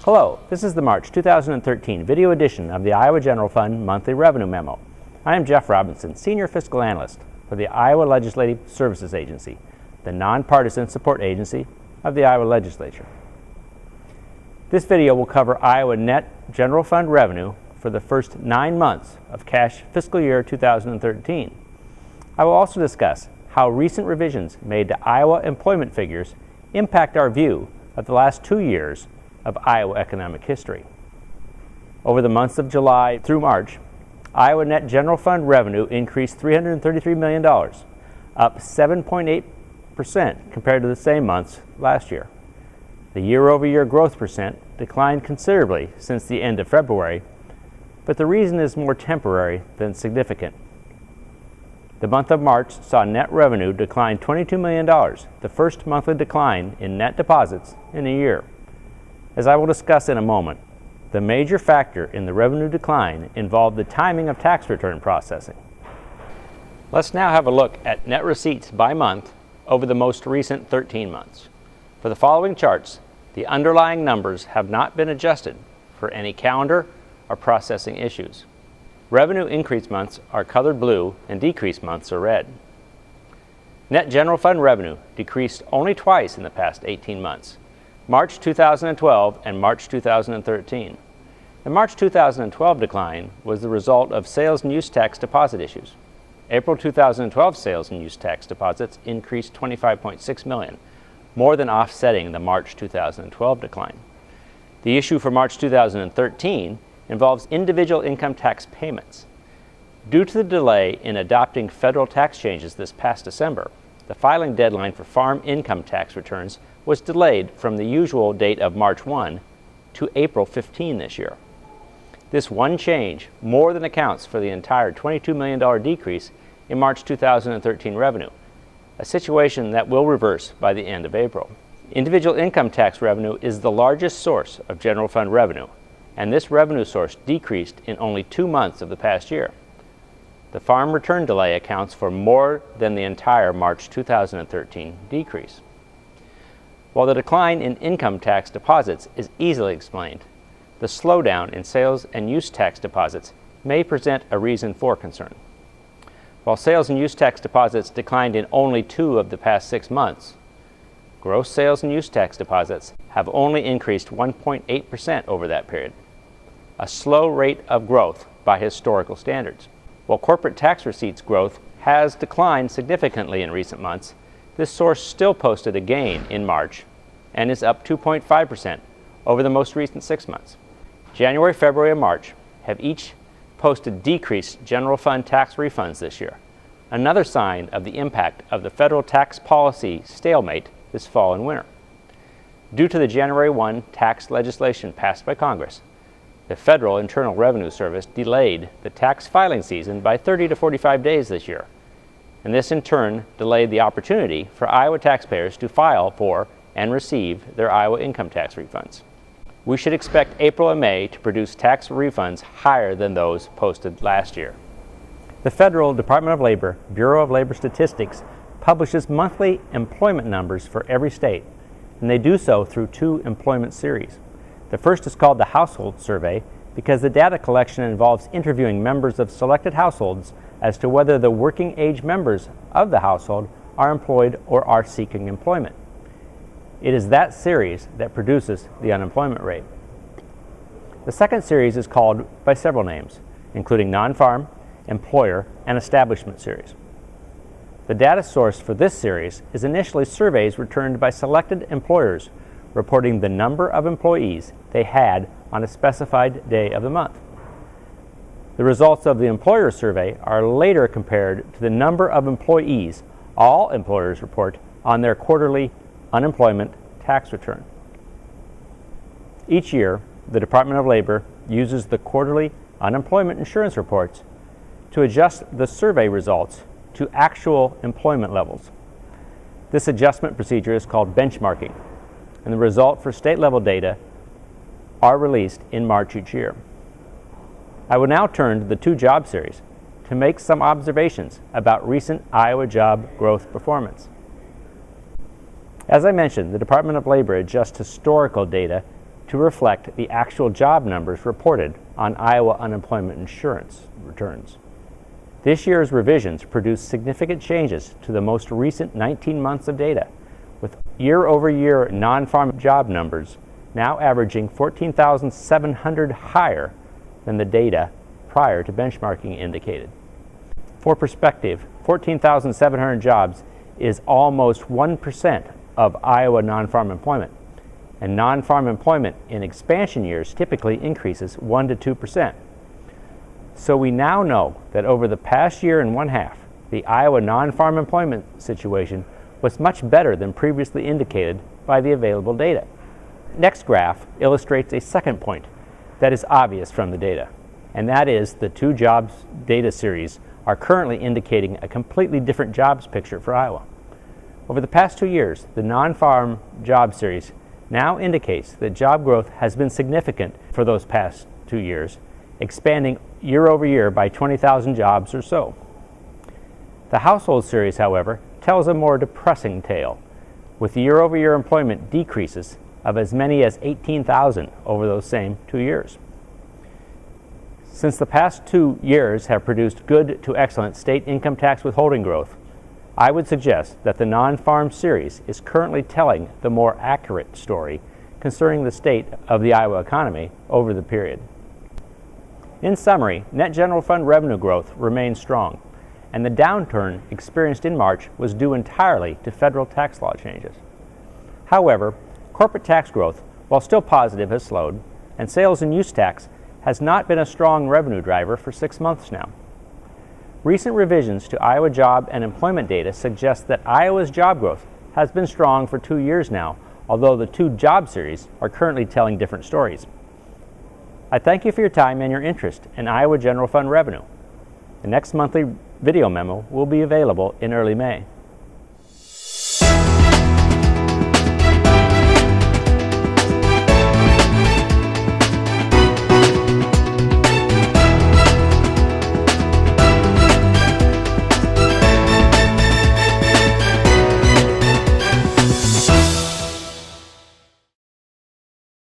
Hello, this is the March 2013 video edition of the Iowa General Fund Monthly Revenue Memo. I am Jeff Robinson, Senior Fiscal Analyst for the Iowa Legislative Services Agency, the nonpartisan support agency of the Iowa Legislature. This video will cover Iowa net general fund revenue for the first 9 months of cash fiscal year 2013. I will also discuss how recent revisions made to Iowa employment figures impact our view of the last 2 years of Iowa economic history. Over the months of July through March, Iowa net general fund revenue increased $333 million, up 7.8% compared to the same months last year. The year-over-year growth percent declined considerably since the end of February, but the reason is more temporary than significant. The month of March saw net revenue decline $22 million, the first monthly decline in net deposits in a year. As I will discuss in a moment, the major factor in the revenue decline involved the timing of tax return processing. Let's now have a look at net receipts by month over the most recent 13 months. For the following charts, the underlying numbers have not been adjusted for any calendar or processing issues. Revenue increase months are colored blue and decrease months are red. Net general fund revenue decreased only twice in the past 18 months. March 2012 and March 2013. The March 2012 decline was the result of sales and use tax deposit issues. April 2012 sales and use tax deposits increased $25.6 million, more than offsetting the March 2012 decline. The issue for March 2013 involves individual income tax payments. Due to the delay in adopting federal tax changes this past December, the filing deadline for farm income tax returns was delayed from the usual date of March 1 to April 15 this year. This one change more than accounts for the entire $22 million decrease in March 2013 revenue, a situation that will reverse by the end of April. Individual income tax revenue is the largest source of general fund revenue, and this revenue source decreased in only 2 months of the past year. The farm return delay accounts for more than the entire March 2013 decrease. While the decline in income tax deposits is easily explained, the slowdown in sales and use tax deposits may present a reason for concern. While sales and use tax deposits declined in only 2 of the past 6 months, gross sales and use tax deposits have only increased 1.8% over that period, a slow rate of growth by historical standards. While corporate tax receipts growth has declined significantly in recent months, this source still posted a gain in March and is up 2.5% over the most recent 6 months. January, February, and March have each posted decreased general fund tax refunds this year, another sign of the impact of the federal tax policy stalemate this fall and winter. Due to the January 1 tax legislation passed by Congress, the Federal Internal Revenue Service delayed the tax filing season by 30 to 45 days this year, and this in turn delayed the opportunity for Iowa taxpayers to file for and receive their Iowa income tax refunds. We should expect April and May to produce tax refunds higher than those posted last year. The Federal Department of Labor Bureau of Labor Statistics publishes monthly employment numbers for every state, and they do so through 2 employment series. The first is called the Household Survey because the data collection involves interviewing members of selected households as to whether the working age members of the household are employed or are seeking employment. It is that series that produces the unemployment rate. The second series is called by several names, including Non-Farm, Employer, and Establishment series. The data source for this series is initially surveys returned by selected employers reporting the number of employees they had on a specified day of the month. The results of the employer survey are later compared to the number of employees all employers report on their quarterly unemployment tax return. Each year, the Department of Labor uses the quarterly unemployment insurance reports to adjust the survey results to actual employment levels. This adjustment procedure is called benchmarking, and the result for state-level data are released in March each year. I will now turn to the 2 job series to make some observations about recent Iowa job growth performance. As I mentioned, the Department of Labor adjusts historical data to reflect the actual job numbers reported on Iowa unemployment insurance returns. This year's revisions produced significant changes to the most recent 19 months of data, with year-over-year non-farm job numbers now averaging 14,700 higher than the data prior to benchmarking indicated. For perspective, 14,700 jobs is almost 1% of Iowa non-farm employment, and non-farm employment in expansion years typically increases 1 to 2%. So we now know that over the past year and one half, the Iowa non-farm employment situation was much better than previously indicated by the available data. Next graph illustrates a second point that is obvious from the data, and that is the two jobs data series are currently indicating a completely different jobs picture for Iowa. Over the past 2 years, the non-farm job series now indicates that job growth has been significant for those past 2 years, expanding year over year by 20,000 jobs or so. The household series, however, tells a more depressing tale, with year-over-year employment decreases of as many as 18,000 over those same 2 years. Since the past 2 years have produced good to excellent state income tax withholding growth, I would suggest that the non-farm series is currently telling the more accurate story concerning the state of the Iowa economy over the period. In summary, net general fund revenue growth remains strong, and the downturn experienced in March was due entirely to federal tax law changes. However, corporate tax growth, while still positive, has slowed, and sales and use tax has not been a strong revenue driver for 6 months now. Recent revisions to Iowa job and employment data suggest that Iowa's job growth has been strong for 2 years now, although the two job series are currently telling different stories. I thank you for your time and your interest in Iowa General Fund revenue. The next monthly video memo will be available in early May.